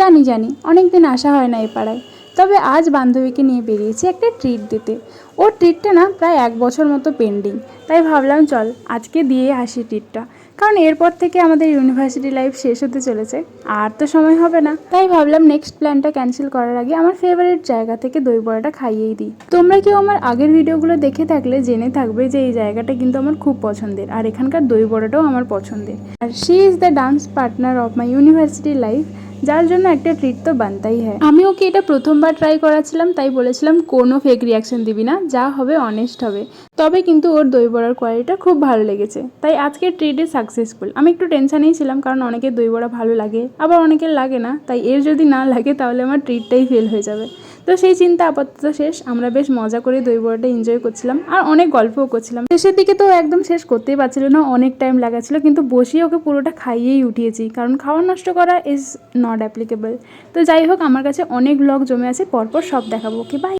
জানি জানি অনেক দিন আসা হয় না এই পাড়ায়, তবে আজ বান্ধবীকে নিয়ে বেরিয়েছি একটা ট্রিট দিতে। ওর ট্রিটটা না প্রায় 1 বছর মতো পেন্ডিং, তাই ভাবলাম চল আজকে দিয়ে আসি ট্রিটটা। কারণ এরপর থেকে আমাদের ইউনিভার্সিটি লাইফ শেষ হতে চলেছে, আর তো সময় হবে না। তাই ভাবলাম নেক্সট প্ল্যানটা ক্যান্সেল করার আগে আমার ফেভারিট জায়গা থেকে দই বড়াটা খাইয়েই দিই। তোমরা কেউ আমার আগের ভিডিওগুলো দেখে থাকলে জেনে থাকবে যে এই জায়গাটা কিন্তু আমার খুব পছন্দের, আর এখানকার দই বড়াটাও আমার পছন্দের। আর she is the dance partner of my university life, যার জন্য একটা ট্রিট তো বানতাই হ্যাঁ। আমি ওকে এটা প্রথমবার ট্রাই করাছিলাম, তাই বলেছিলাম কোনো ফেক রিয়াকশন দিবি না, যা হবে অনেস্ট হবে। তবে কিন্তু ওর দই বড়ার কোয়ালিটিটা খুব ভালো লেগেছে, তাই আজকের ট্রিট ইজ সাকসেসফুল। আমি একটু টেনশনেই ছিলাম, কারণ অনেকের দই বড়া ভালো লাগে, আবার অনেকের লাগে না, তাই এর যদি না লাগে তাহলে আমার ট্রিটটাই ফেল হয়ে যাবে। তো সেই চিন্তা আপাতত শেষ। আমরা বেশ মজা করে দই বড়াটা এনজয় করছিলাম, আর অনেক গল্পও করছিলাম। শেষের দিকে তো একদম শেষ করতেই পারছিল না, অনেক টাইম লাগাচ্ছিল, কিন্তু বসিয়ে ওকে পুরোটা খাইয়েই উঠিয়েছি, কারণ খাওয়া নষ্ট করা ইজ নট অ্যাপ্লিকেবল। তো যাই হোক, আমার কাছে অনেক ব্লগ জমে আছে, পরপর সব দেখাবো। Okay bye.